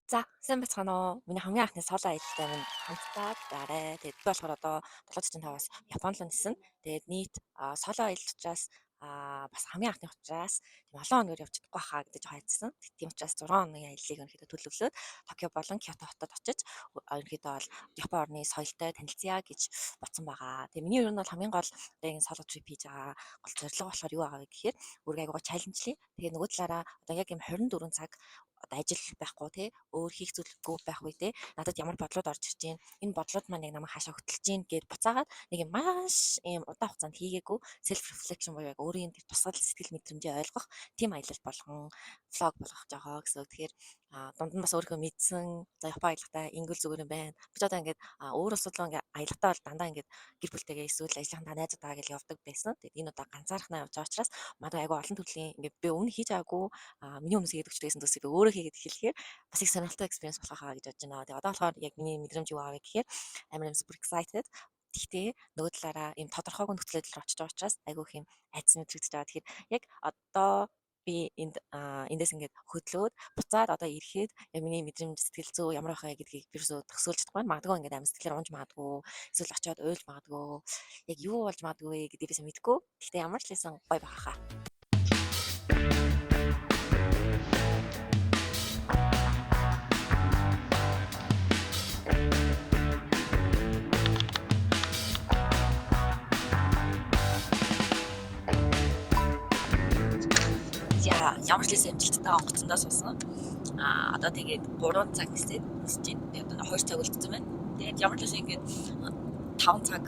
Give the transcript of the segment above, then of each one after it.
За, сайн байцгаана уу? Миний хамгийн анхны соло аялалтай минь хамтдаа гараа. Тэгээд би болохоор одоо 745-аас Японд л нисэн. Тэгээд нийт соло аялал учраас бас хамгийн анхны учраас тийм олон хоногор явж чадахгүй хаа гэдэг жоо хайцсан. Тийм учраас 6 хоногийн аяллыг ерөнхийдөө төлөвлөөд Токио болон Киото хотод очиж ерөнхийдөө бол Япон орны соёлтой танилцъя гэж бодсон байгаа. Тэгээд миний ер нь бол хамгийн гол одоо энэ соло трип хийж байгаа гол зорилго болохоор юу байгаа вэ гэхээр өөрийгөө аягаа чаленжлий. Тэгээд нөгөө талаараа одоо яг юм 24 цаг одоо ажил байхгүй тий өөр хийх зүйлгүй байх үе тий надад ямар бодлоод орж ирж байна энэ бодлоод маань яг намайг хаашаа хөтлөж байна гэд буцаагаад нэг юм маш юм удаан хугацаанд хийгээгүй self reflection буюу яг өөрийн тусгал сэтгэл мэдрэмжээ ойлгох тийм аялал болгон влог болгох жагаа гэсэн. Тэгэхээр дунд нь бас өөрийнхөө мэдсэн за Япон аялалтаа ингл зүгээр юм байна. Би ч одоо ингээд өөр улсууд руу ингээд аялалтаа бол дандаа ингээд гэр бүлтэйгээ эсвэл ажлынхаа найзуудаа гэж явдаг байсан. Тэгээд энэ удаа ганцаархнаа явж байгаа учраас надад айгүй олон төрлийн ингээд би өмнө хийж байгаагүй миний өмнөөс хийгээд өчтөөсөн төсөө би өөрөө хийгээд эхлэхээр бас их сонирхолтой experience болох хаа гэж бодож байна. Тэгээ одоо болохоор яг миний мэдрэмж юу аа гэхээр амар super excited. Гэхдээ нөгөө талаараа ийм тодорхойгүй нөхцөл байдал очиж байгаа учраас айгүй их юм айдас мэдрэгдэж байгаа. Тэгэхээр яг одоо би эндээс ингээд хөдлөөд буцаад одоо ирэхэд яг миний мэдрэмж сэтгэл зүй ямар байх вэ гэдгийг бирсөө төсөөлж чадахгүй байна. Магадгүй ингээд амин сэтгэлээр унж магадгүй эсвэл очиод уйлж магадгүй яг юу болж магадгүй вэ гэдгийг бисаа мэдэхгүй. Гэхдээ ямар ч лсэн гой байх хаа. Ямар ч лсэн амжилттай онгоцсондоо суусан. Одоо тэгээд 3 цаг нисээд нисэж байна. Тэгээд одоо 2 цаг үлдсэн байна. Тэгээд ямар ч лсэн ингээд 5 цаг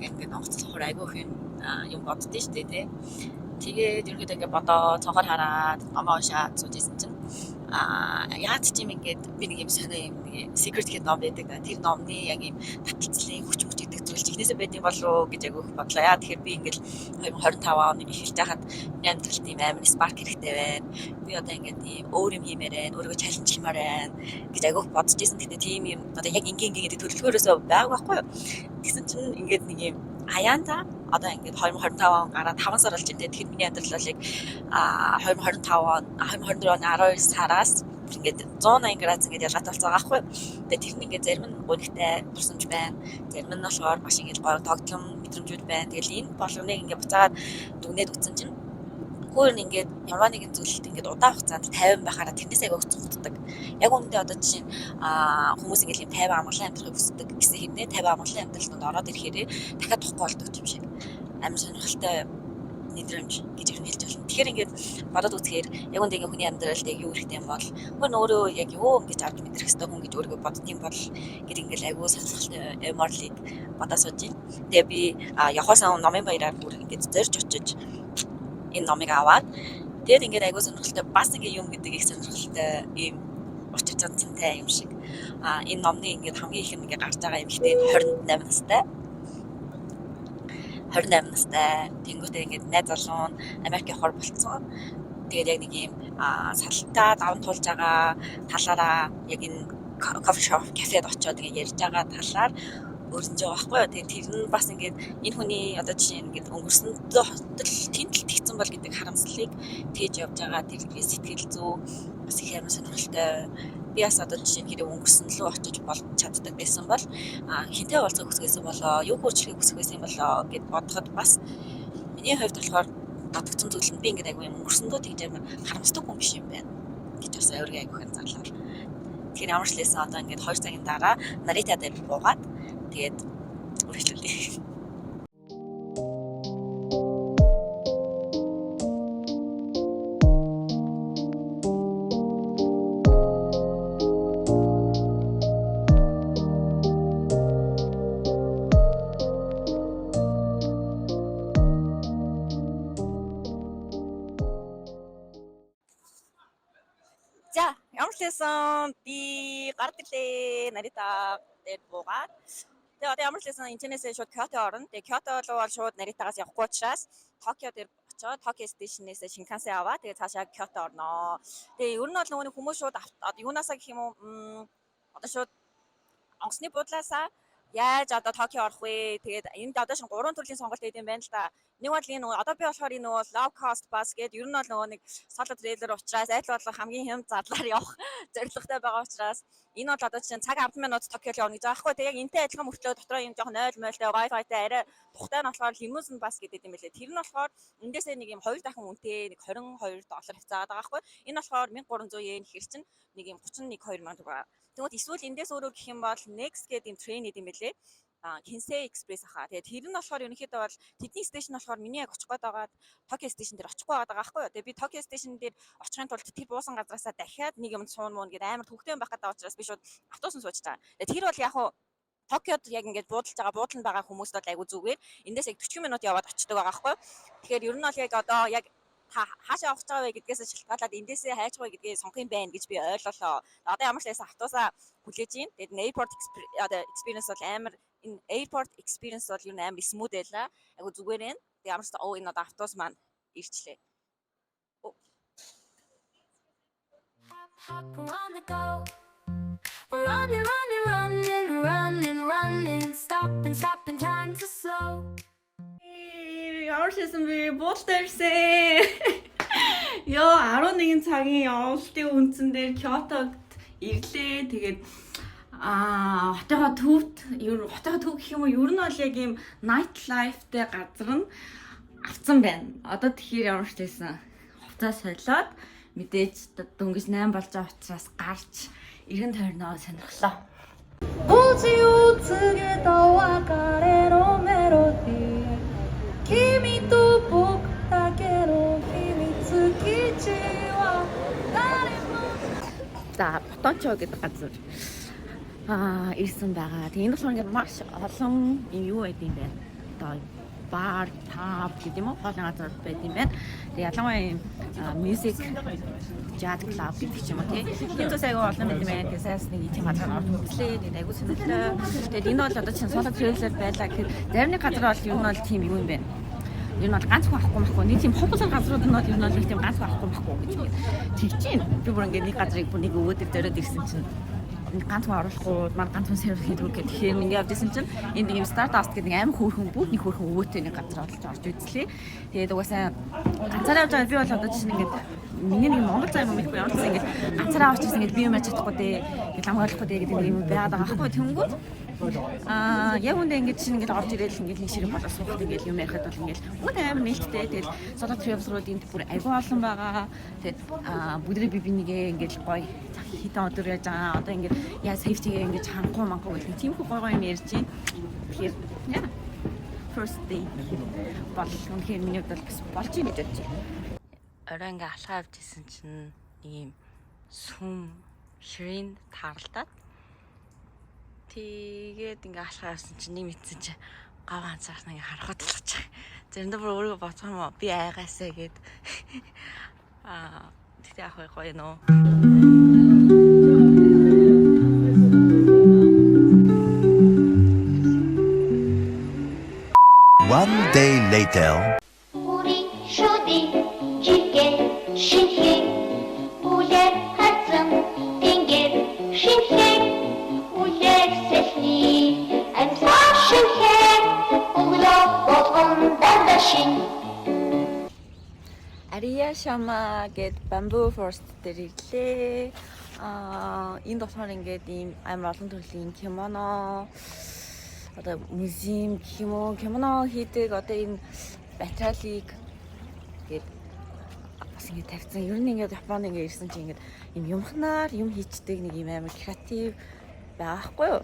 ингээд онгоцсохоор айгүй их юм боддөө шүү дээ тий. Тэгээд ерөнхийдөө ингээд бодоо цонхоор хараад номоо уншаад сууж исэн чинь яад ч юм ингээд би нэг юм сонио юм нэг secret гэх ном байдаг. Тэр номны яг юм таталцлын хүч гэдэг зүйл ихнээсээ байдсан болов уу гэж агай их бодлоо. Яа тэгэхээр би ингээд 2025 оны эхэлж байхад миний амьдралд ийм амар spark хэрэгтэй байна. Би одоо ингээд ийм өөр юм хиймээр байна. Өөрийгөө чаленжлмаар байна гэж агай их бодож исэн. Тэгтээ тийм юм одоо яг ингийн гэдэг төлөвлөгөөрөөсөө байгааг байхгүй юу. Тэгсэн чинь ингээд нэг юм аяанда одоо ингээд 2025 он гараад 5 сар болж байна. Тэгэхээр миний амьдрал бол яг 2025 он 2024 оны 12 сараас ингээд 180 градус ингээд ялгаатай болсон байгаа байхгүй. Тэгээд тэр нь ингээд зарим нь гонигтай турсамж байна. Зарим нь болохоор маш ингээд гоё тогтлом мэдрэмжүүд байна. Тэгэл энэ болгоныг ингээд буцаад дүгнээд үтсэн чинь хөөөр нь ингээд ямар нэгэн зүйлд ингээд удаан хугацаанд 50 байхаараа тэрнээс аяга хөцөгддөг. Яг үүндээ одоо жишээ нь хүмүүс ингээд юм 50 амгалан амьдрахыг хүсдэг гэсэн хэрнээ 50 амгалан амьдралд ороод ирэхээр дахиад тухгүй болдог юм шиг. Амар сонирхолтой мэдрэмж гэж хэлж болно. Тэгэхээр ингээд бодоод үзэхээр яг үндэ ингээд хүний амьдралд яг юу хэрэгтэй юм бол хүн өөрөө яг юу ингэж авч мэдрэх хэрэгтэй хүн гэж өөрийгөө боддгийн бол гэр ингээд айгүй сонирхолтой эморлыг бодож сууж байна. Тэгээ би явахсан номын баяраар бүр ингээд зорж очиж энэ номыг аваад тэгээд ингээд айгүй сонирхолтой бас ингээд юм гэдэг их сонирхолтой ийм учир занцантай юм шиг. Энэ номны ингээд хамгийн их ингээд гарч байгаа юм ихтэй 28 настай. 28 настай. Тэнгүүтээ ингээд найз залуу нь Америк явахаар болцсон. Тэгээд яг нэг ийм салтаа даван туулж байгаа талаараа яг энэ кофе шоп кафед очиод ингээд ярьж байгаа талаар өрнөж байгаа байхгүй юу. Тэгээд тэр нь бас ингээд энэ хүний одоо жишээ нь ингээд өнгөрсөндөө хотол тэмдэлт хийсэн бол гэдэг харамслалыг тээж явж байгаа тэр сэтгэл зүй бас их амар сонирхолтой. Би бас одоо жишээ нь хэрэг өнгөрсөн лөө очиж болж чаддаг байсан бол хинтээ уулзах хүсгэсэн болоо юу хурцлахыг хүсгэсэн болоо гэд бодоход бас миний хувьд болохоор бодгцсон зүйл нь би ингээд айгүй юм өнгөрсөндөө тэгж амар харамсдаг хүн биш юм байна гэж бас өөрийгөө айгүй ханцаалаа. Тэгэхээр ямар ч лээсэн одоо ингээд 2 цагийн дараа Нарита дээр буугаад тэгээд үргэлжлүүлээ. За, ямар ч лээсэн би гард ирлээ Нарита дээр буугаад. Тэгээ одоо ямар ч лээсэн интернетээ шууд Киото орно. Тэгээ Киото руу бол шууд Наритагаас явахгүй учраас Токио дээр очоод Токио стейшнээс Шинкансен аваа. Тэгээ цаашаа Киото орноо. Тэгээ ер нь бол нөгөө хүмүүс шууд юунаасаа гэх юм уу одоо шууд онгоцны буудлаасаа яаж одоо Токио орох вэ? Тэгээд энд одоо шин 3 төрлийн сонголт өгд юм байна л да. Нэг бол энэ одоо би болохоор энэ нөгөө low cost bus гэдэг ер нь бол нөгөө нэг соло трейлер учраас аль болох хамгийн хэм задлаар явах зорилготой байгаа учраас энэ бол одоо чинь цаг 10 минут Токиод явна гэж байгаа байхгүй. Тэг яг энтэй адилхан мөртлөө дотроо юм жоохон 0 мойлтой wifi-тай арай тухтай нь болохоор limousine bus гэдэг юм байлээ. Тэр нь болохоор эндээсээ нэг юм 2 дахин үнэтэй нэг $22 хязгаараад байгаа байхгүй. Энэ болохоор 1300 yen ихэр чинь нэг юм 31-2 мянга байгаа. Тэгвэл эсвэл эндээс өөрөө гэх юм бол next гэдэг юм train гэдэг юм байлээ. Kinsei Express хаа. Тэгээд тэр нь болохоор ерөнхийдөө бол тэдний стейшн болохоор миний яг очих гээд байгаа Tokyo Station дээр очихгүй байгаа байхгүй юу. Тэгээд би Tokyo Station дээр очихын тулд тэр буусан газараасаа дахиад нэг юм суун муун гэдэг амар төвхтэй байх гэдэг учраас би шууд автобусан сууж байгаа. Тэгээд тэр бол яг хуу Токиод яг ингээд буудалд байгаа хүмүүст бол айгу зүгээр. Эндээс яг 40 минут яваад очдөг байгаа байхгүй юу. Тэгэхээр ер нь бол яг одоо яг та хаашаа авах байгаа вэ гэдгээс шалтгаалаад эндээсээ хайж байгаа гэдгийг сонгох юм байна гэж би ойлголоо. Одоо ямар ч байсан автобусаа хүлээж ийн. Тэгээд airport experience бол амар энэ airport experience бол юу амар smooth байлаа. Айгу зүгээр байна. Тэгээд ямар ч энэ одоо автобус маань ирчлээ. Ямар шийсэн би буултаа ирсэн. Ёо 11 цагийн явуултын үндсэн дээр Кёотод ирлээ. Тэгээд хотынхоо төв гэх юм уу ер нь бол яг ийм night life-тэй газар нь авцсан байна. Одоо тэгэхээр ямар шийсэн хувцас солиод мэдээж дөнгөж 8 болж байгаа учраас гарч иргэн тойрноо сонирхлоо. За, Ботончо гэдэг газар ирсэн байгаа. Тэгээ энэ болохоор ингээд маш олон юу байд юм байна. Одоо бар, паб гэдэг юм уу? Хоолны газар байд юм байна. Тэгээ ялангуяа music, jazz club гэдэг ч юм уу тий. Тийм ч айгүй олон байд юм байна. Тэгээ сайс нэг тийм газар орж үзлээ. Тэгээ айгүй сонирхолтой. Тэгээ энэ бол одоо чинь соло трейлер байлаа гэхэд зарим нэг газар бол юу нь бол тийм юу юм байна. Юу нь бол ганцхан авахгүй нэг тийм хопсон газрууд нь бол юу нь бол нэг тийм ганцхан авахгүй гэж тэгж байна. Би бүр ингээд нэг газрыг бүр нэг өвөдөр дөрөд ирсэн чинь ганцхан оруулахгүй маань ганцхан сервис хийдэг гэх тэгэхээр ингээд явдсан чинь энд нэг Stardust гэдэг амар хөөрхөн бүгд нэг хөөрхөн өвөөтэй нэг газар олж орж үзлээ. Тэгээд угаасаа ганцаараа явж байгаа би бол одоо чинь ингээд миний нэг Монгол зам юм ихгүй ямар ч ингээд ганцаараа авч ирсэн ингээд би юм яаж чадахгүй дээ ингээд ламгаалахгүй дээ гэдэг нэг юм байгаад байгаа байхгүй тэнгүүд яг үндэ ингэж чинь ингэж орж ирэл ингэж нэг ширээ болоо суухад ингэж юм ярихад бол ингэж бүгд амар нээлттэй тэгэл solo travel-рууд энд бүр айгүй олон байгаа. Тэгээд бүгдээ би нэгээ ингэж гоё хитэн өдөр яаж байгаа. Одоо ингэж яа safety-гээ ингэж хангахгүй мангахгүй гэх тийм их гоё юм ярьж байна. Тэгэхээр яа first day бол үнэхээр миний хувьд бас болж ийн гэж бодчих. Орой ингээ алхаа авч исэн чинь нэг юм сүм ширин тааралдаад тэгээд ингээ алхаа авсан чинь нэг мэдсэн чинь гав анцаарна ингээ харахад толгоч. Заримдаа бүр өөрийгөө бодсон юм би айгаасаа гээд тэгтээ ах гоё нөө. One day later. 우리 쇼디 짙게 신행 улер хацсан тэнгэр шинхэн улер сэхний амьсгал шинхэн өглөө болгон дандашин Ария Шама гээд Bamboo Forest дээр ирлээ. Энд болохоор ингээд ийм амар олон төрлийн кимоно одоо музейм гэх юм уу кимоно хийдэг одоо энэ материалыг гээд бас ингэ тавьсан. Ер нь ингээд Японд ингэ ирсэн чинь ингээд юм юмхнаар юм хийчдэг нэг юм амар креатив байхгүй юу?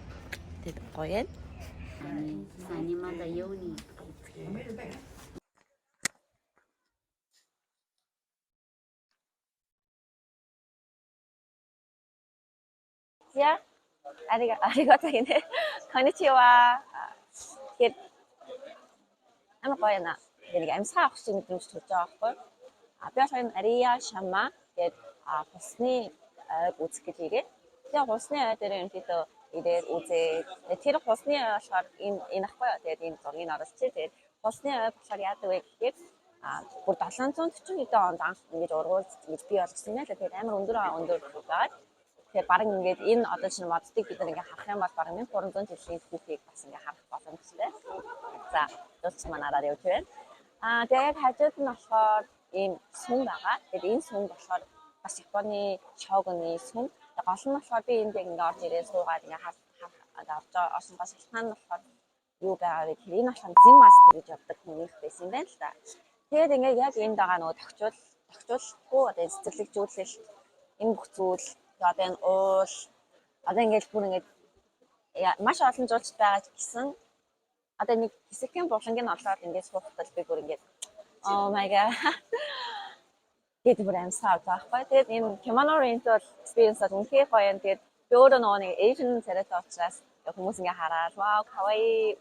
Тэгээд гоё юм. анимада ёуни Ja, arigato гинэ. Konnichiwa. Тэгээд амар гоё наа. Тэгээд амьсгаа авах чинь мэдрэмж төрж байгаа байхгүй. Би болохоор энэ Ария Шама гэдэг хусны ойг үзэх гэж ирээ. Тэгээд хусны ой дээр ерөнхийдөө ирээд үзээ. Тэр хусны ой болохоор энэ ахгүй юу. Тэгээд энэ зургийг оруулчихъя. Тэгээд хусны ой болохоор яадаг вэ гэхээр бүр 740 хэдэн онд анх ингэж ургуул гэж бий болгосон юм л. Тэгээд амар өндөр байгаа. Тэгээд баг ингээд энэ одоо чинь моддыг бид нэг харах юм бол баг 1300 жилийн түүхийг бас ингээд харах боломжтой. За, дууч манараар явж байна. Тэгээд хажууд нь болохоор ийм сүм байгаа. Тэгээд энэ сүм болохоор бас Японы шогоны сүм. Гол нь болохоор би энд яг ингээ орж ирээд суугаад ингээ авч орсон бас шалтгаан нь болохоор юу байгаа вэ? Тэр энэ болохоор Zen Master гэж явдаг хүнийх байсан юм байна л да. Тэгээд ингээ яг энд байгаа нөгөө тохиолдохгүй одоо цэцэрлэгжүүлэлт энэ бүх зүйл одоо энэ уул одоо ингээд бүр ингээд маш олон жуулчд байгаа гэсэн одоо нэг хэсэгхэн булангийн олоод ингээд суухтал би бүр ингээд oh my god гэдэг бүр амсгаа авах байхгүй. Тэгээд энэ Kimono Rental experience үнэхээр гоё юм. Тэгээд би өөрөө нөгөө нэг Asian царайтай учраас хүмүүс ингээ хараад wow kawaii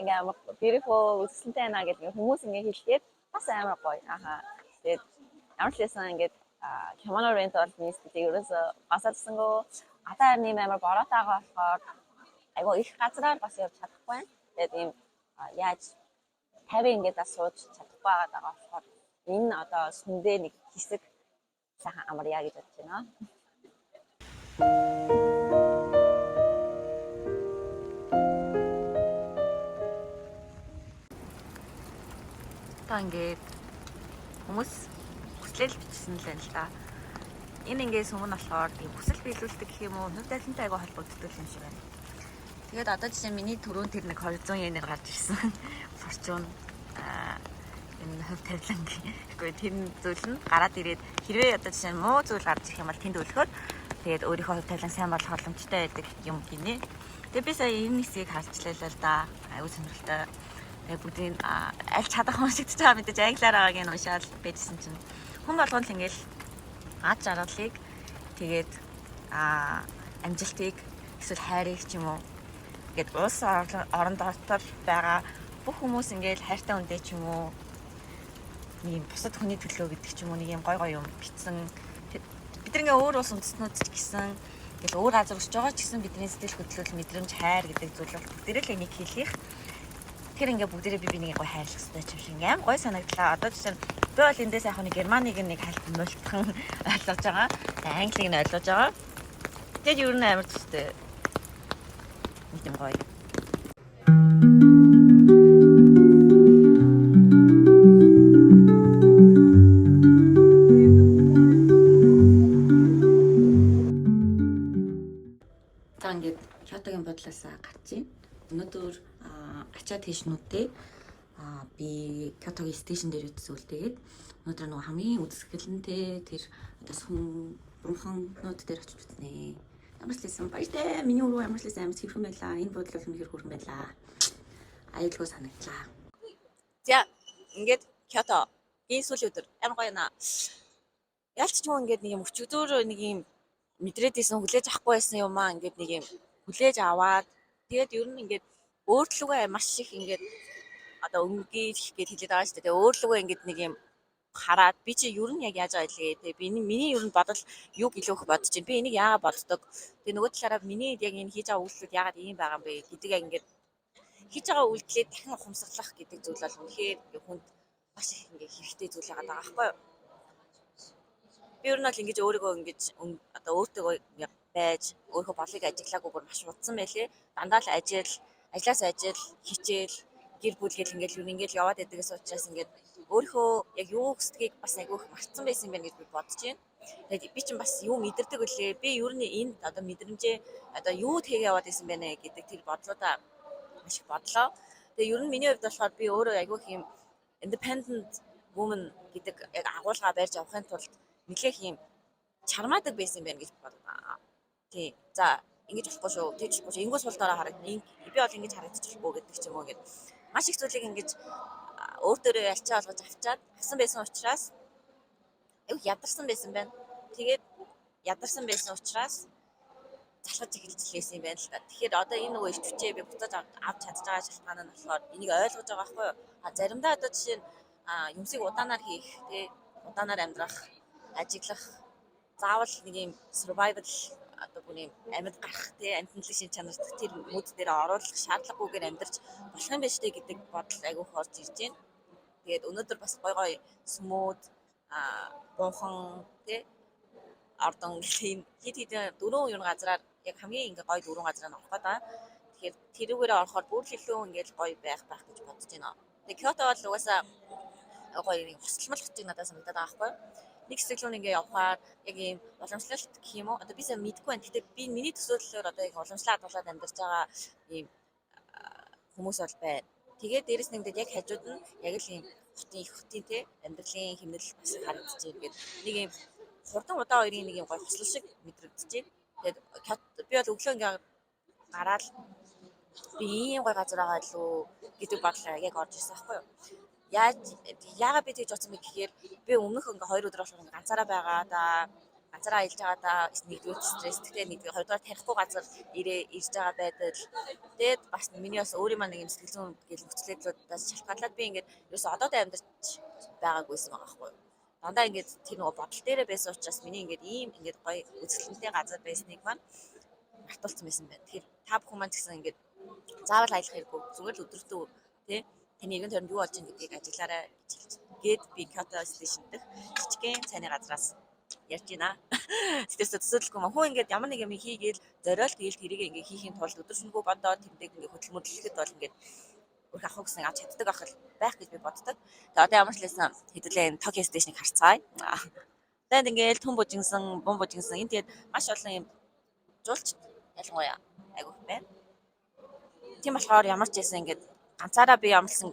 ингээ beautiful үзэсгэлэнтэй байна гэдэг хүмүүс ингээ хэлгээд бас амар гоё. Тэгээд ямар ч байсан ингээд Kimono Rental нийслэлийг ерөөсөө басалсангүй атаа нэм амар боротойгоо болохоор айгу их газраар бас явж чадахгүй байна. Тэгээд ийм яаж 50 ингээд бас сууж чадахгүй байгаа болохоор энэ одоо сүндээ нэг хэсэг сайхан амарья гэж бодож байна. Та ингээд хүмүүс хүслэл бичсэн л байна л да. Энэ ингээд сүм нь болохоор тийм хүсэл биелүүлдэг гэх юм уу, нүд талантай айгу холбогддог юм шиг байна. Тэгээд одоо жишээ нь миний түрүүн тэр нэг 200 yen-ээр гарч ирсэн форчун энэ хөв тавилан гэхгүй тэр зүйл нь гараад ирээд хэрвээ одоо жишээ нь муу зүйл гарч ирэх юм бол тэнд өлөхөд тэгээд өөрийнхөө хөв тавилан сайн болох боломжтой байдаг юм гинэ. Тэгээд би сая энэ хэсгийг харчлаа л да. Аюу сонирхолтой. Тэгээд бүгдийн аль чадах уншигдаж байгаа мэдээж англиар байгааг нь уншаад байжсэн чинь хүн болгонд л ингээл ад жаргалыг тэгээд амжилтыг эсвэл хайрыг ч юм уу ингээд улс орон дотор байгаа бүх хүмүүс ингээл хайртай хүндээ ч юм уу нэг юм бусад хүний төлөө гэдэг ч юм уу нэг юм гой юм бичсэн бид ингээ өөр улс үндэстнүүд ч гэсэн ингээл өөр газар өсөж байгаа ч гэсэн бидний сэтгэл хөдлөл мэдрэмж хайр гэдэг зүйл бол бүгдээрээ л энийг хэлэх тэр ингээ бүгдээрээ би нэг гой хайрлах хэрэгтэй юм шиг аим гой санагдлаа одоо жишээ нь би бол эндээс яг нэг германыг нэг хальт мултхан ойлгож байгаа англиг нь ойлгож байгаа тэгээд ер нь амар төстэй нэг юм гоё. За ингээд Кёотогийн бодлоосаа гарч ийн. Өнөөдөр ачаад хийшнүүдтэй би Кёотогийн стейшн дээр үтсэн үлдээгээд өнөөдөр нөгөө хамгийн үзэсгэлэнтэй тэр одоо сүм бурхан-нууд дээр очиж үтнэ. Ямарчласан баяртай миний өрөө ямарчласан амар хэрхэн байлаа. Энэ бодлол үнэхээр хүрхэн байлаа. Аюулгүй санагдлаа. За ингээд Кёото энэ сүүлийн өдөр амар гоё наа. Ялч ч юм ингээд нэг юм өчигдөр нэг юм мэдрээд исэн хүлээж авахгүй байсан юм аа ингээд нэг юм хүлээж аваад тэгээд ер нь ингээд өөртлөгөө маш их ингээд одоо өнгөж гэж хэлээд байгаа шүү дээ. Тэгээд өөртлөгөө ингээд нэг юм хараад би чи ер нь яг яаж байгаа илгээ те би миний ер нь бодол юу гэлөөх бодож байна. Би энийг яагаад боддог. Тэгээ нөгөө талаараа миний яг энэ хийж байгаа үйлдэл яагаад ийм байгаа юм бэ гэдэг яг ингээд хийж байгаа үйлдэлээ дахин ухамсарлах гэдэг зүйл бол үнэхээр хүнд маш их ингээд хэрэгтэй зүйл байгаа байхгүй юу? Би ер нь бол ингэж өөрийгөө ингэж одоо өөртөө байж өөрийнхөө болыг ажиглаагүйгээр маш удсан байлээ. Дандаа л ажлаас ажил хичээл гэр бүл гэл ингээл яваад байдагс учраас ингээд өөрийнхөө яг юу хүсдгийг бас айгүйх мартсан байсан юм байна гэж би бодож байна. Тэгээд би чинь бас юу мэдэрдэг үлээ. Би ер нь энд одоо мэдрэмжээ одоо юу тгээ яваад байсан бэ гэдэг тэр бодлуудаа маш их бодлоо. Тэгээд ер нь миний хувьд болохоор би өөрөө айгүйх юм independent woman гэдэг яг агуулга барьж авахын тулд нэлээх юм чармаадаг байсан юм байна гэж бодлоо. Тий. За ингэж болохгүй шүү. Тэгж болохгүй шүү. Ингээс сул дараа хараад би бол ингэж харагдчихгүй гэдэг ч юм уу ингээд маш их зүйлийг ингэж өөртөө альчаа олгож авчаад гасан байсан учраас аюу ядарсан байсан байна. Тэгээд ядарсан байсан учраас залхаж эхэлчихсэн юм байна л та. Тэгэхээр одоо энэ нөгөө их хүчээ би буцааж авч чадж байгаа шалтгаан нь болохоор энийг ойлгож байгаа байхгүй юу? Заримдаа одоо жишээ нь юмсыг удаанаар хийх, тий, удаанаар амьдрах, ажиглах, заавал нэг юм survival одоо бүний амьд гарах, тий, амьтналын шин чанарт тэр мөд дээр оруулах шаардлагагүйгээр амьдарч болох юм биш үү гэдэг бодол айгүйх орж ирж байна. Тэгээд өнөөдөр бас гой сүмүүд буухан, тий, ордон гэх юм хит дөрөв юм газраар яг хамгийн ингээ гоё дөрөв газраар орох гэдэг. Тэгэхээр тэрүүгээрээ орохоор бүр илүү ингээл гоё байх гэж бодож байна. Тэгээ Кёто бол угаасаа гоё нэг хослолмол хотыг надад санагдаад байгаа байхгүй. Нэг хэсэг рүү ингээ явхаар яг ийм уламжлалт гэх юм уу? Одоо би сайн мэдэхгүй байна. Гэтэ би миний төсөөллөөр одоо яг уламжлалт болоод амьдарч байгаа ийм хүмүүс бол байна. Тэгээд дээрэс нь ингээд яг хажууд нь яг л ийм хотын те амьдралын хэмнэл бас харагдаж байна. Ингээд нэг ийм хурдан удаа хоёрын нэг ийм гоё хослол шиг мэдрэгдэж байна. Тэгээд би бол өглөө ингээ гараад би ийм гоё газар байгаа лүү гэдэг бодлоо яг орж ирсэн байхгүй юу? Яагаад би тэгж бодсон бэ гэхээр би өмнөх ингээ 2 өдөр болохоор ганцаараа байгаа да ганцаараа аялж байгаа да нэгдүгээр стресс тэгтээ нэгдүгээр хоёрдугаар тарихгүй газар ирж байгаа байдал тэгээд бас миний бас өөрийн маань нэг юм сэтгэл зүйн гэл нөхцөлөдлүүдээс шалтгаалаад би ингээд ерөөсөө одоодоо амьдарч байгаагүйсэн байгаа байхгүй юу? Дандаа ингээд тэр нөгөө бодол дээрээ байсан учраас миний ингээд ийм ингээд гоё үзэсгэлэнтэй газар байсныг маань мартуулсан байсан байна. Тэгэхээр та бүхэн маань гэсэн ингээд заавал аялах хэрэггүй зүгээр л өдөртөө тий таны нэгэн тойронд юу болж байгаа гэдгийг ажиглаарай гэд би Kyoto Station дэх жижигхэн цайны газраас ярьж байна. Сэтгэлсээ төсөөлөхгүй мөн хөө ингээд ямар нэг юм хийгээл зориол тэгэл тэрийг ингээд хийхийн тулд өдөршөнгөө бодоод тэрдэг ингээд хөдөлмөрлөхөд бол ингээд өрх авах гэсэн авч чаддаг байх гэж би боддог. Тэгээ одоо ямар ч лээсэн хэдүүлээ энэ Tokyo Station-ыг харцгаая. Тэгээд ингээд түн бужигсан, бум бужигсан энэ тэгээд маш олон юм жуулч ялангуяа айгүйх байна. Тийм болохоор ямар ч байсан ингээд ганцаараа би ямарсан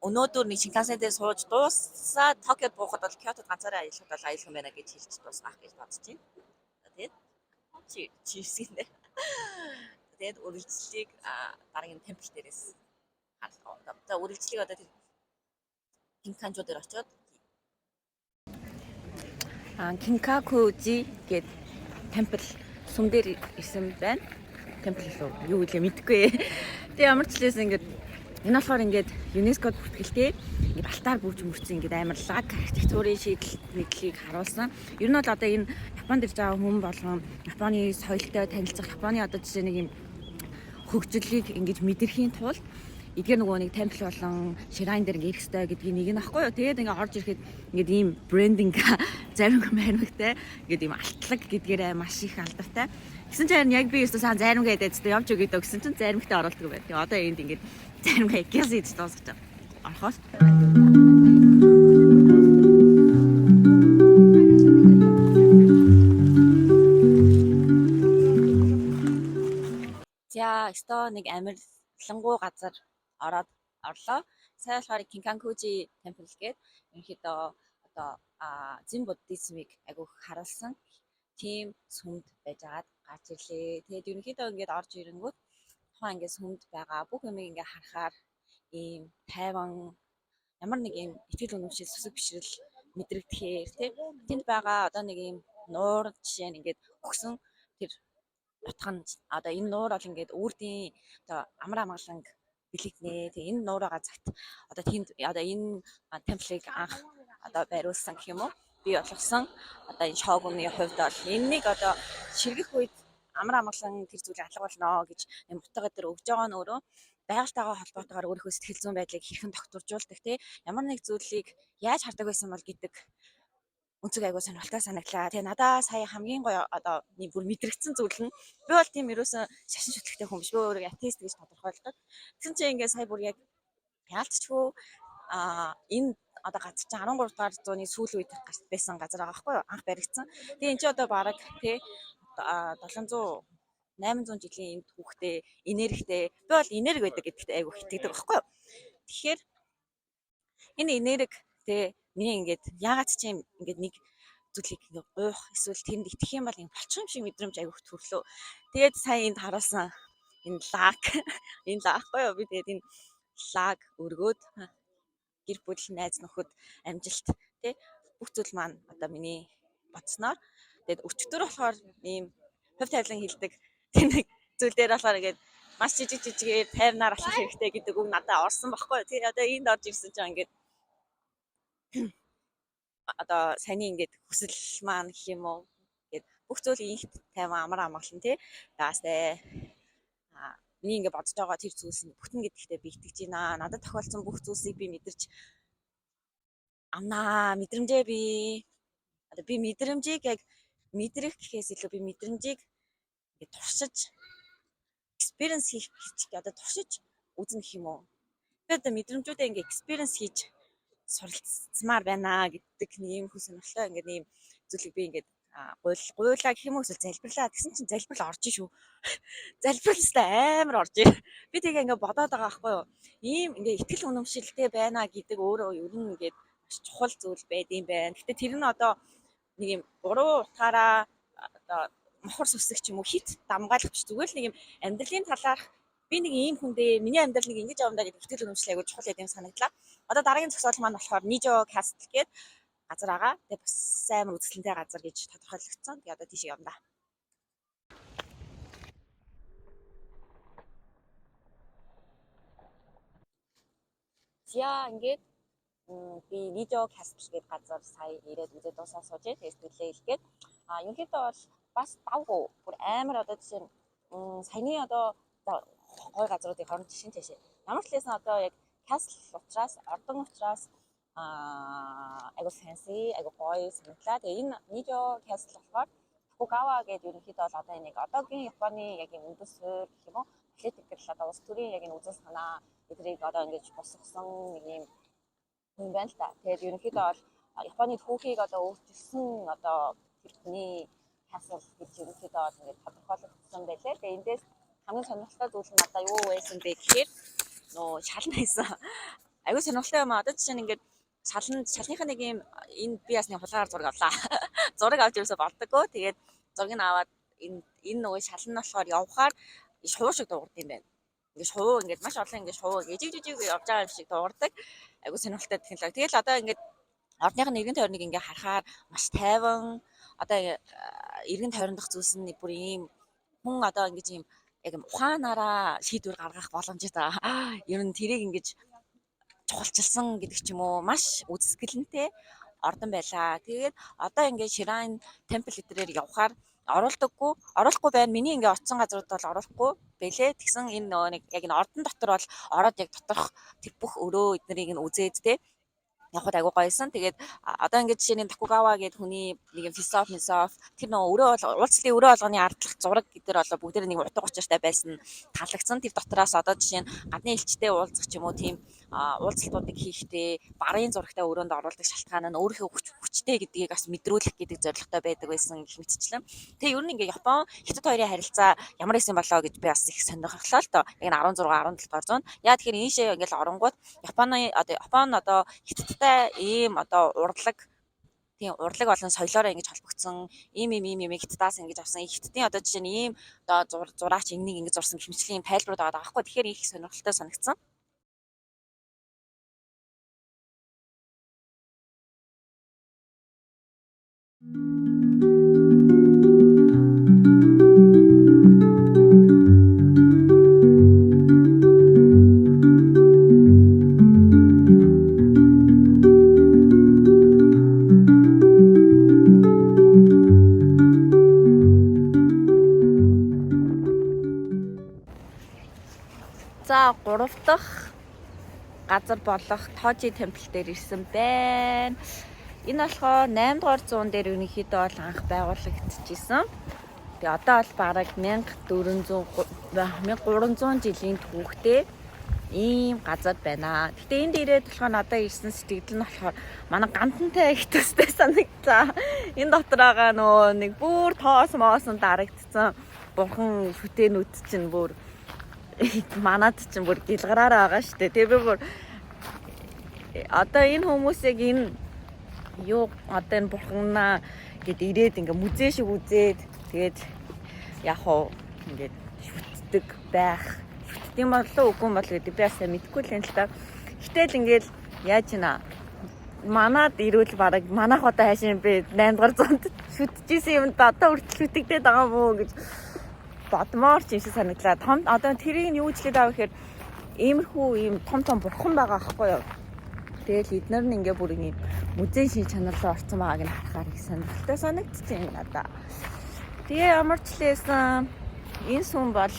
өнөөдөр нэг Shinkansen дээр сууж дуусаад Токиод буухад бол Кётод ганцаараа аялахад бол аялах юм байна гэж хэлж дуусгах гэж бодож байна. Тэгээд чивсгэнэ. Тэгээд үргэлжлэлийг дараагийн темпл дээрээс харлаа. За үргэлжлэлийг одоо тэр Kinkanjo дээр очиод Kinkakuji гээд темпл сум дээр ирсэн байна. Темпл юу гэлээ мэдэхгүй. Тэгээ ямар ч лээс ингээд энэ болохоор ингээд ЮНЕСКОд бүртгэлтэй ингээд алтаар бүрж мөрцөн ингээд амар лаг архитектурын шийдэл мэдлийг харуулсан. Ер нь бол одоо энэ Японд ирж байгаа хүн болгон Японы соёлтой танилцах, Японы одоо жишээ нэг юм хөгжлийг ингээд мэдэрхийн тулд эдгээр нөгөө нэг темпл болон ширайн дээр ингээд ирэх ёстой гэдгийг нэг нь аахгүй юу. Тэгээд ингээд орж ирэхэд ингээд ийм брендинг зарим мармигтай ингээд ийм алтлаг гэдгээрээ маш их алдартай. Гэсэн чинь яг би өөртөө сан заримгаа дэд тест явж өгöd гэсэн чинь заримтай оролдог байт. Тэгээ одоо энд ингээд заримгаа гяс хийж дуусгаж байгаа. Орхоос. за өстой нэг амарлангуй газар орлоо. Сая болохоор Kinkakuji temple гээд ерөнхийдөө одоо зэн буддизмыг агиух харуулсан тийм сүмд байж байгаад гарч ирлээ. Тэгээд ерөнхийдөө ингээд орж ирэнгүүт тухайн ингээд сүмд байгаа бүх юмыг ингээд харахаар ийм тайван ямар нэг ийм итгэл үнэмшил сүсэг бишрэл мэдрэгдэхээр тийм тэнд байгаа одоо нэг ийм нуур жишээ нь ингээд өгсөн тэр утга нь одоо энэ нуур бол ингээд үрдийн одоо амар амгаланг бэлэгнээ. Тэгээ энэ нуур байгаа цагт одоо тэнд одоо энэ темплийг анх одоо бариулсан гэх юм уу? Би болгосон одоо энэ шоугуны хувьд бол энэнийг одоо ширгэх үед амар амгалан тэр зүйлийг алга болно гэж юм утга дээр өгж байгаа нь өөрөө байгальтайгаа холбоотойгоор өөрийнхөө сэтгэл зүйн байдлыг хэрхэн докторжуулдаг тий ямар нэг зүйлийг яаж хардаг байсан бол гэдэг үнцэг айгуу сонирхолтой санагдлаа. Тэгээ надаа сая хамгийн гоё одоо нэг бүр мэдрэгдсэн зүйл нь би бол тийм ерөөсөн шашин шүтлэгтэй хүн биш. Би өөрийгөө атеист гэж тодорхойлдог. Тэгсэн чинь ингээд сая бүр яг яалтчгүй энэ одоо газар чинь 13 дугаар зууны сүүлийн үед байсан газар байгаа байхгүй юу? Анх баригдсан. Тэгээ эн чинь одоо бараг тий 700 800 жилийн энд хүүхдээ энергитэй. Би бол энерги байдаг гэдэгт айгуу итгэдэг байхгүй юу? Тэгэхээр энэ энерги тий миний ингээд ягаад ч юм ингээд нэг зүйлийг ингээд гуйх эсвэл тэнд итгэх юм бол ингээд болчих юм шиг мэдрэмж айгуух төрлөө. Тэгээд сая энд харуулсан энэ лаг энэ лаахгүй юу? Би тэгээд энэ лаг өргөөд гэр бүл найз нөхөд амжилт тий бүх зүйл маань одоо миний бодсноор тэгээд өчтөр болохоор ийм хөв тавилан хилдэг тийм нэг зүйл дээр болохоор ингээд маш жижигээр тайвнаар алхах хэрэгтэй гэдэг үг надад орсон байхгүй юу? Тий одоо энд орж ирсэн чинь ингээд одоо саяны ингээд хүсэл маань гэх юм уу гэд бүх зүйл инх тайван амар амгалан тий яастай миний ингээд бодож байгаа тэр зүйлс нь бүтэн гэдэгтээ би итгэж байна. Надад тохиолдсон бүх зүйлсийг би мэдэрч амнаа мэдрэмжээ би одоо би мэдрэмжийг яг мэдрэх гэхээс илүү би мэдрэмжийг ингээд туршиж experience хийх одоо туршиж үзнэ гэх юм уу Тэгээд мэдрэмжүүдээ ингээ экспириенс хийж суралцмаар байна гэдэг нэг юм хүс сонирхолтой ингээ ийм зүйлийг би ингээ гуйлаа гэх юм уу эсвэл залбирлаа гэсэн чинь залбирал орж шүү. Залбирлалтай амар орж ир. Би тэгээ ингээ бодоод байгаа байхгүй юу. Ийм ингээ итгэл үнэмшилтэй байна гэдэг өөрөө ер нь ингээ маш чухал зүйл байд юм байна. Гэтэ тэр нь одоо нэг юм буруу утгаараа одоо мохор сүсэг ч юм уу хит дамгаалгач зүгээр л нэг юм амьдралын талаарх би нэг ийм хүндээ миний амьдрал нэг ингэж явандаа гэдэг итгэл үнэмшил айгуу чухал гэдэг юм санагдлаа. Одоо дараагийн зохиол маань болохоор Nijo Castle гээд газар байгаа. Тэгээ бас амар үзэсгэлэнтэй газар гэж тодорхойлогдсон. Тэгээ одоо тийш явна. Яа ингээд би Nijo Castle гээд газар сая ирээд үзээд дуусаа сууж тэгээд төлөө хэлгээд ерөнхийдөө бол бас давгүй бүр амар одоо жишээ нь саяны одоо гой газруудыг хорон жишээ тийшээ. Ямар ч лээсэн одоо яг Castle учраас ордон учраас айгу fancy айгу гоё санагдлаа. Тэгээ энэ Nijo Castle болохоор Tokugawa гэдэг ерөнхийдөө бол одоо нэг одоогийн Японы яг юм үндэс суурь гэх юм уу политикл одоо улс төрийн яг энэ үзэл санаа эдрийг одоо ингэж босгосон нэг юм хүн байна л та. Тэгээд ерөнхийдөө бол Японы түүхийг одоо өөрчилсөн одоо тэр хүний Castle гэж ерөнхийдөө бол ингэж тодорхойлогдсон байлээ. Тэгээ эндээс хамгийн сонирхолтой зүйл нь одоо юу байсан бэ гэхээр нөө шалан байсан. Аюу сонирхолтой юм аа. Одоо жишээ нь ингээд шалныхаа нэг юм энэ би бас нэг хулгайгаар зураг авлаа. Зураг авч ерөөсө болдоггүй. Тэгээд зургийг аваад энэ нөгөө шалан нь болохоор явхаар шувуу шиг дуурд юм байна. Ингээд шувуу ингээд маш олон ингээд шувуу жижиг явж байгаа юм шиг дуурдаг. Аюу сонирхолтой технологи. Тэгэл одоо ингээд ордныхын нэгэн тойрныг ингээд харахаар маш тайван одоо эргэн тойрондох зүйлс нь бүр ийм хүн одоо ингэж ийм яг ухаанаараа шийдвэр гаргах боломжтой. Ер нь тэрийг ингэж чухалчилсан гэдэг ч юм уу маш үзэсгэлэнтэй ордон байлаа. Тэгээд одоо ингээд Shrine Temple эдгээр явхаар оруулахгүй байна. Миний ингээд очсон газрууд бол оруулахгүй бэлээ. Тэгсэн энэ нөгөө нэг яг энэ ордон дотор бол ороод яг доторх тэр бүх өрөө эднэрийг нь үзээд те явахад айгуу гоёсэн. Тэгээд одоо ингээд жишээ нь Tokugawa гэдэг хүний нэг философи тэр нөгөө өрөө бол уулзлын өрөө болгоны ардлах зураг гэдэр болоо бүгдээр нэг утга учиртай байсан таалагдсан. Тэр дотроос одоо жишээ нь гадны элчтэй уулзах ч юм уу тийм уулзалтуудыг хийхдээ барын зурагтай өрөөнд оруулдаг шалтгаан нь өөрийнхөө хүчтэй гэдгийг бас мэдрүүлэх гэдэг зорилготой байдаг байсан гэх мэтчлэн. Тэгээ ер нь ингээд Япон Хятад хоёрын харилцаа ямар байсан болоо гэж би бас их сонирхолтой л доо. Яг 16 17 дугаар зуунд. Яа тэгэхээр ийшээ ингээд оронгууд Япон одоо Хятадтай ийм одоо урлаг болон соёлоороо ингэж холбогдсон ийм Хятадаас ингэж авсан Хятадын одоо жишээ нь ийм одоо зураач энийг ингэж зурсан гэх мэтлийн тайлбарууд байгаа байхгүй. Тэгэхээр их сонирхолтой санагдсан. За 3 дахь газар болох Toji Temple дээр ирсэн байна. Энэ болохоор 8 дугаар зуун дээр ерөнхийдөө бол анх байгуулагдчихсэн. Тэгээ одоо бол бараг 1300 жилийн түүхтэй ийм газар байна. Гэтэ энд ирээд болохоор надад ирсэн сэтгэл нь болохоор манай гантантай их төстэй санагдлаа. Энэ дотор байгаа нөгөө нэг бүр тоос моосон дарагдсан бурхан шүтэнүүд чинь бүр манад чинь бүр гэлгараар байгаа шүү дээ. Тэгээ би бүр одоо энэ хүмүүсийг энэ юу одоо энэ бурханаа гэд ирээд ингээ музей шиг үзээд тэгээд яг хоо ингээ шүтдэг байх. Шүтдэг болов үгүй бол гэдэг би асаа мэдэхгүй л юм л та. Гэтэл ингээл яаж ийна манад ирүүл бараг манайх одоо хаашаа би 8 дугаар зуунд шүтчихсэн юм да одоо хүртэл шүтэгдээд байгаа мó гэж бодмоор ч юм шиг санагдлаа. Одоо тэрийг нь юу гэж хэлээд байгаа гэхээр иймэрхүү ийм том бурхан байгаа аахгүй юу. Тэгэл эднэр нь ингээ бүр ийм музей шин чанарлаа орцсон байгааг нь харахаар их сонирхолтой санагдчихэв надаа. Тэгээ ямар ч лээсэн энэ сүм бол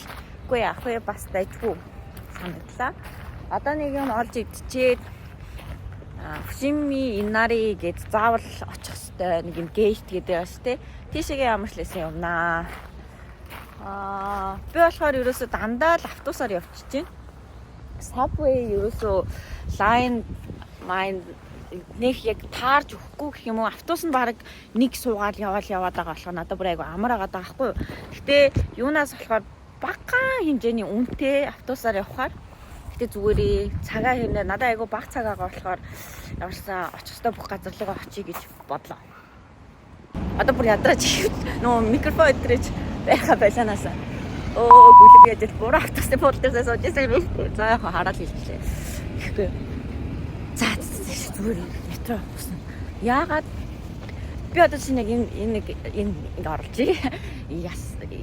үгүй яах вэ бас дайггүй санагдлаа. Одоо нэг юм олж идчихэд Fushimi Inari гэж заавал очих хэвээр нэг юм гейт гэдэг байна шүү дээ. Тийшээгээ ямар ч лээсэн явнаа. Би болохоор ерөөсөө дандаа л автобусаар явчих чинь. Subway ерөөсөө line mind нэг яг таарж өгөхгүй гэх юм уу автобус нь баг нэг суугаад яваад байгаа болохоор надад бүр айгу амар агаад байгаа байхгүй юу. Гэтэ юунаас болохоор бага хэмжээний үнэтэй автобусаар явахаар гэтэ зүгээрээ цагаа хэмнээ надад айгу бага цагаагаа болохоор ямарсан очихтой бүх газар руугаа очие гэж бодлоо. Одоо бүр ядраач нөө микрофон өдрөж байха байлаанаас гүлэг яжил буруу автобусны пол дээрээ сууж байсан. За яг хараад хэлчихлээ. Тэгэхгүй. За зүгээр метро усан. Яагаад би одоо чинь яг энэ оруулж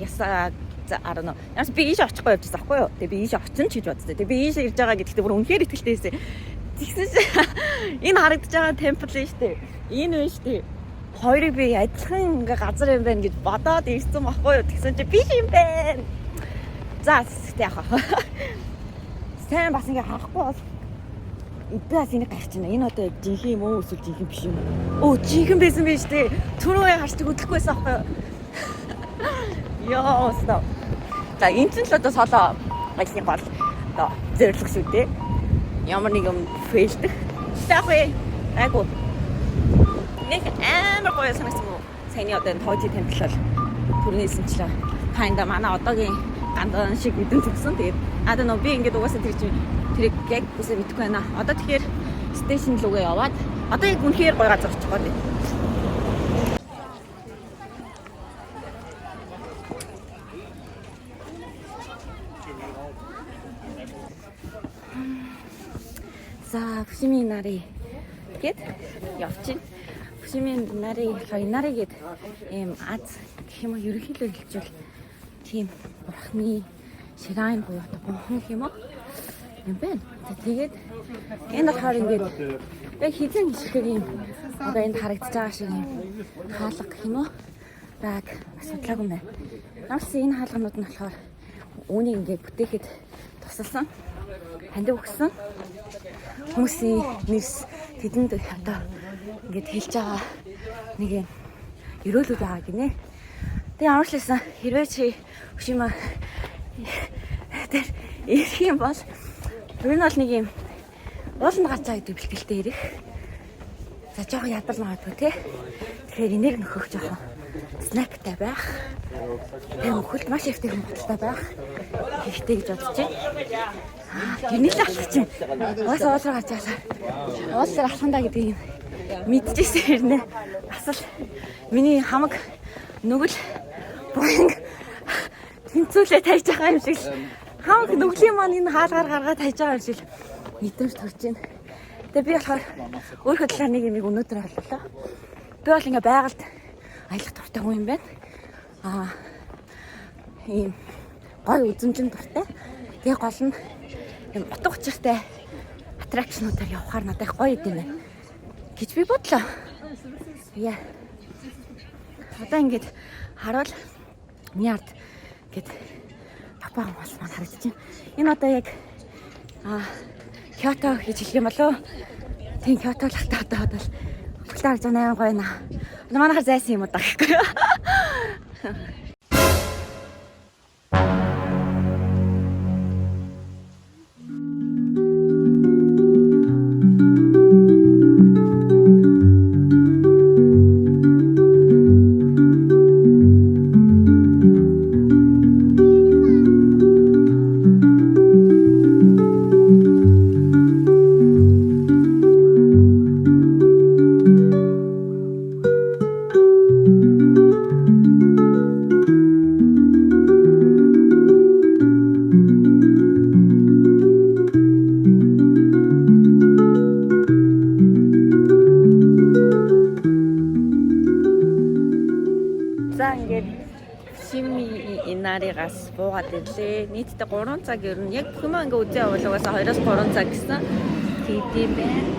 ясаа за арна. Яс би ийш очихгүй явчихсан байхгүй юу? Тэгээ би ийш очин ч гэж бодсон. Тэгээ би ийш ирж байгаа гэдэгтээ бүр үнэхээр ихтэй байсан. Тэгсэн чинь энэ харагдаж байгаа темпл нь штэ. Энэ вэ штэ. Хоёрыг би адилхан ингээ газар юм байна гэж бодоод ирсэн байхгүй юу? Тэгсэн чинь биш юм байна. За тэгтээ яах вэ? Сайн бас ингээ харахгүй бол эдээс энийг гарч байна. Энэ одоо жинхэнэ юм уу эсвэл жинхэнэ биш юм уу? Оо жинхэнэ байсан байж тээ. Түрүү харчдаг хөдлөхгүй байсан аахгүй юу? Яа өстө. За энэ ч л одоо солоо ажлын бол одоо зөвлөх шүү дээ. Ямар нэг юм фейлдэг. Тэгвэл айгу нэг амар гоё санагдсан уу? Саяны одоо тоожи тамплал түрнээсэнчлээ. Таанда манай одоогийн гандан шиг мэдэн төгсөн. Тэгээд одоо нөө би ингээд угаасаа тэрийг яг үсээ мэдгүй байна. Одоо тэгэхээр стейшн руугаа яваад одоо яг үнэхээр гоё газар очих гээд. За Фушими нари гэд явчих. Фушими нари гэд ийм аз гэх юм уу ерөнхийдөө хэлжүүл тийм бурхны ширайн буюу гонхон гэх юм уу юм байна. Тэгээд энэ болохоор ингээд яг хизэн гişгээр юм одоо энд харагдаж байгаа шиг юм хаалга гэх юм уу баг асуудлаагүй байна. Намс энэ хаалганууд нь болохоор үүнийг ингээд бүтээхэд тусалсан хандив өгсөн хүмүүсийн нэрс тэдэнд одоо ингээд хэлж байгаа нэг юм өрөөлөд байгаа гинэ. Тэгээ ямар ч лсэн хэрвээ чи Фушима тэр ирэх юм бол ер нь бол нэг юм ууланд гацаа гэдэг бэлтгэлтэй ирэх. За жоохон ядарна гадгүй тий. Тэгэхээр энийг нөхөх жоохон снэктэй байх. Тэгээ мөхөлд маш ихтэй хэмжээтэй байх. Ихтэй гэж бодож байна. Тэрний л алхаж байна. Уус уулаар гацаалаа. Уулаар алхандаа гэдэг юм мэдчихсэн хэрнээ. Бас л миний хамаг нүгэл буянг тэнцүүлээ тайж байгаа юм шиг л хамаг нүглийн маань энэ хаалгаар гаргаад тайж байгаа юм шиг мэдрэмж төрж байна. Тэгээ би болохоор өөрийнхөө талаар нэг юм өнөөдөр ойлголоо. Би бол ингээ байгальд аялах дуртай хүн юм байна. Ийм гоё үзмжин дуртай. Тэгээ гол нь юм утга учиртай аттракшнуудаар явахаар надад их гоё идэв байна гэж би бодлоо. Яа. Одоо ингээд харуул Ниард гэд багбаан бол маань харагдаж байна. Энэ одоо яг Кёто гэж хэлэх юм болов. Тийм Кёто л хатаа одоо бүхэл харж байгаа гоё наа. Манайхаар зайсан юм уу даа гэхгүй юу? Инаригаас буугаад ирлээ. Нийтдээ 3 цаг ер нь яг бүх юм ингээ үзээ явуулгаас 2-3 цаг гэсэн. Тэгдэм байна.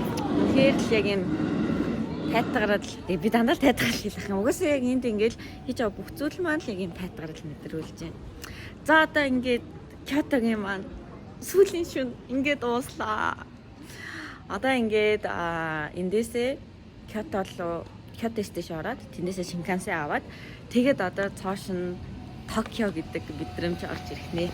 Тэгэхээр л яг юм тайтгараад би дандаа тайтгарал хийх юм. Угаасаа яг энд ингээл хийж байгаа бүх зүйл маань л яг юм тайтгарал мэдрүүлж байна. За одоо ингээд Кётогийн маань сүүлийн шүн ингээд дууслаа. Одоо ингээд эндээсээ Кёто стэйшн ороод тэндээсээ Шинкансен аваад тэгээд одоо цоош нь Токио гэдэг мэдрэмж орж ирэх нэ.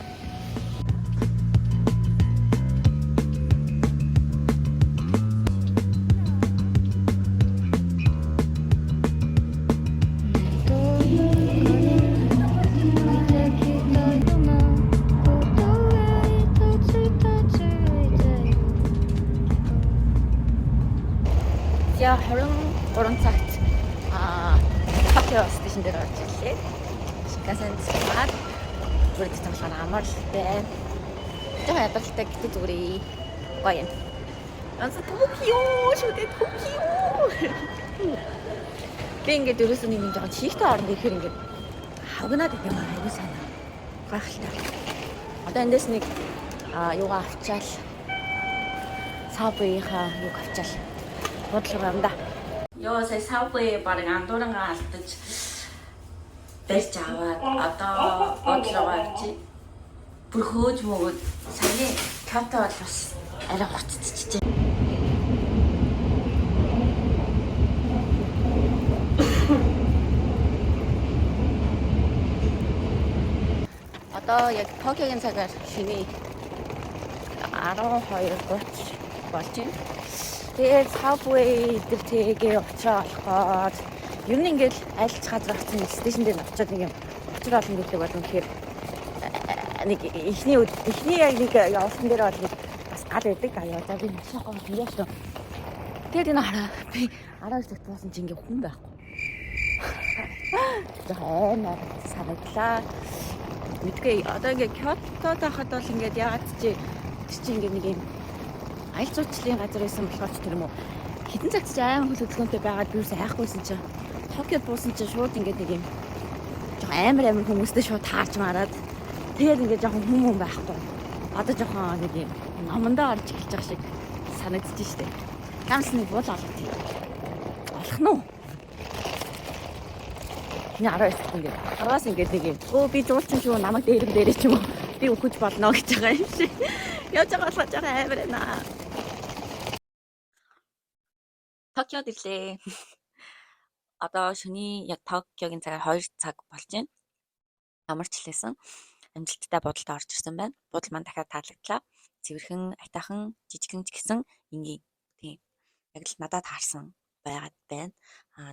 орж ирлээ. Шинкансен цаад бүрд тамлахаар амар л байна. Жаа ядалтай гэдэг зүгээр гоё юм. Янз Токио шүү дээ Токио. Би ингээд ерөөсөө нэг юм жоохон чихтэй орно гэхээр ингээд хавгнаад идэм аа аюу сайн. Гайхалтай. Одоо эндээс нэг юугаа авчаал Subway-ха юг авчаал бодлого юм да. Ёо сая Subway баг андуурангаа алдаж барьж аваад одоо бодлого авчи. Бүр хөөж мөгөөд саяны Кёто бол бас арай хуцчихжээ. Одоо яг Токиогийн цагаар шөнийн 12:30 болж байна. Тэгээд Subway дээр тэгээ очиж болоход ер нь ингээл айлч газар очсон стейшн дээр очиод нэг юм очир олон гэдэг бол үнэхээр нэг эхний яг нэг явсан дээр бол нэг бас гал байдаг. За би машингаа хөрөөш. Тэгээд энэ хараа би 12 цагт буусан чинь ингээ хүн байхгүй. Жаа санагдлаа. Мэдгүй одоо ингээ Кётод хахад бол ингээд яагаад чи ингээ нэг юм аялал жуулчлалын газар байсан болохоор ч тэр юм уу хэдэн цагт ч аймаг хөл хөдөлгөөнтэй байгаад би юусэн хайхгүйсэн чинь Токиод буусан чинь шууд ингээ нэг юм жоо амар хүмүүстэй шууд таарч мараад тэгээд ингээ жоохон хүм байхгүй. Одоо жоохон нэг юм номондоо орж эхэлж байгаа шиг санагдчих штеп. Ганц нэг бол олох тийм. Олох нь уу? Яараа ингэ. Араас ингэ нэг юм. Би зуулчин шүү намайг дээрээ ч юм уу. Би өгөж болно гэж байгаа юм шиг. Яаж байгаа болохоо жоо амар байна. Токиод ирлээ. Одоо шөнийн яг Токиогийн цагаар 2 цаг болж байна. Амарчлээсэн. Амжилттай бодолд орж ирсэн байна. Бодол маань дахиад таалагдлаа. Цэвэрхэн, айтаахан, жижигхэн ч гэсэн ингийн тийм яг л надад таарсан байгаад байна.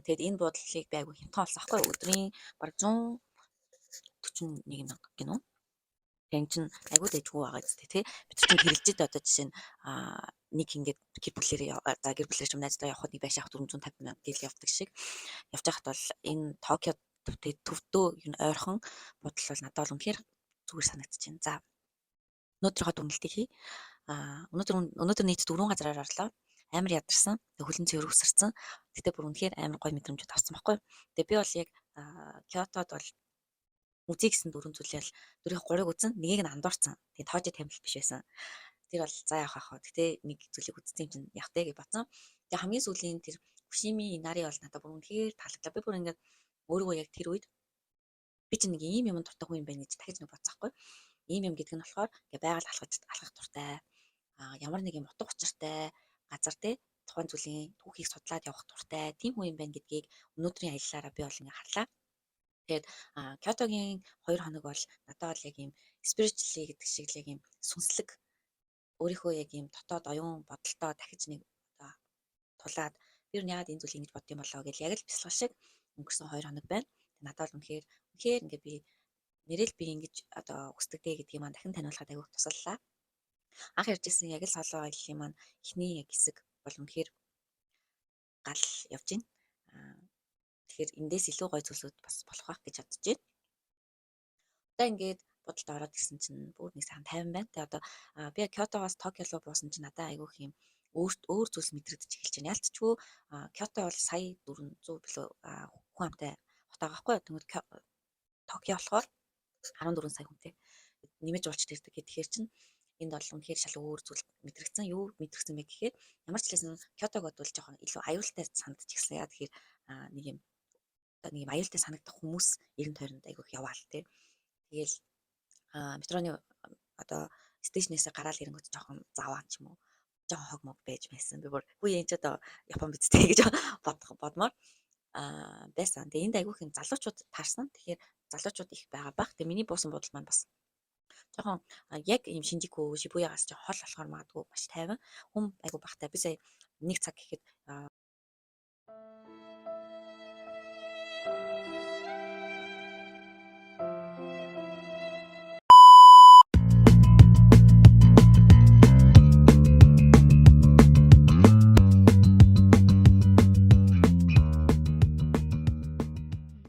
Тэгэд энэ бодлыг би айгүй хямдхан олсон аахгүй өдрийн баг 141 мянга гинөө. Тэгэн чин айгүй дэжгүй байгаа зү тий. Бид чинь хэрэгжид одоо жишээ нь нэг ингээд гэр бүлээр юм найзтай явахад нэг байшаах 450 мянга гэл явдаг шиг явж байхад бол энэ Токиод төвдөө юу ойрхон бодол бол надад бол үнэхээр зүгээр санагдчихэв. За өнөөдрийнхөө дүгнэлтийг хий. Өнөөдөр нийт 4 газараар орлоо. Амар ядарсан. Хөлн цэвэр үсэрсэн. Гэтэ бүр үнэхээр амар гоё мэдрэмжүүд авсан байхгүй. Тэгээ би бол яг Кётод бол үзье гэсэн 4 зүйлэл дөрөв 3-ыг үзэн, нэгийг нь андуурсан. Тэгээ тоожи тамилт биш байсан. Тэр бол за явах аа. Гэтэ нэг зүйлийг үзсэн юм чинь явах те гэж бодсон. Тэгээ хамгийн сүүлийн тэр Фушими Инари бол надад бүр үнэхээр таалагдлаа. Би бүр ингээд өөрийгөө яг тэр үед би чинь нэг ийм юм дуртай хүн юм байна гэж дахиж нэг бодсохгүй. Ийм юм гэдэг нь болохоор ингээ байгаль алхах дуртай. Ямар нэг юм утга учиртай газар те тухайн зүйлийн түүхийг судлаад явах дуртай. Тийм хүн юм байна гэдгийг өнөөдрийн аяллаараа би бол ингээ харлаа. Тэгээд Кётогийн 2 хоног бол надад бол яг ийм spiritually гэдэг шиг л яг ийм сүнслэг өөрийнхөө яг ийм дотоод оюун бодолтой дахиж нэг одоо тулаад би яагаад энэ зүйлийг ингэж бодд юм болоо гэж яг л бясалгал шиг өнгөрсөн 2 хоног байна. Надад бол үнэхээр ингээ би нэрэл би ингэж одоо хүсдэг дээ гэдгийг маань дахин таниулахад аягүй тусаллаа. Анх ярьжсэн яг л солоо аяллаа маань эхний яг хэсэг бол үнэхээр гал явж байна. Тэгэхээр эндээс илүү гоё зүйлсүүд бас болох байх гэж бодож байна. Одоо ингээд бодолд ороод ирсэн чинь бүр нэг сайхан 50 байна. Тэгээ одоо би Кётогоос Токио руу буусан чинь надад айгүй юм өөр зүйлс мэдрэгдэж эхэлж байна. Ялцчгүй Кёто бол сая 400 билүү хүн амтай хот байгаа байхгүй. Тэгмэд Токио болохоор 14 сая хүнтэй нэмэж уулчт ирдэг гэхээр чинь энд бол үнэхээр шал өөр зүйл мэдрэгдсэн. Юу мэдрэгдсэн бэ гэхээр ямар ч хэлсэн Кётогод бол жоохон илүү аюултай санагдчихсан. Яа тэгэхээр нэг юм аюултай санагдах хүмүүс эрен тойронд айгүйх яваал тий. Тэгэл метроны одоо стейшнээс гараал ирэнгүүт жоохон заваа ч юм уу жоохон хог мог байж байсан. Би бүр хүү энэ ч одоо Япон бидтэй гэж бодмоор байсан. Тэгээ энд айгүйх юм залуучууд таарсан. Тэгэхээр залуучууд их байгаа бах. Тэгээ миний буусан бодол маань бас жоохон яг юм Шинжику, Шибуягаас жоохон хол болохоор магадгүй маш тайван хүм айгуу багтай. Би сая 1 цаг гэхэд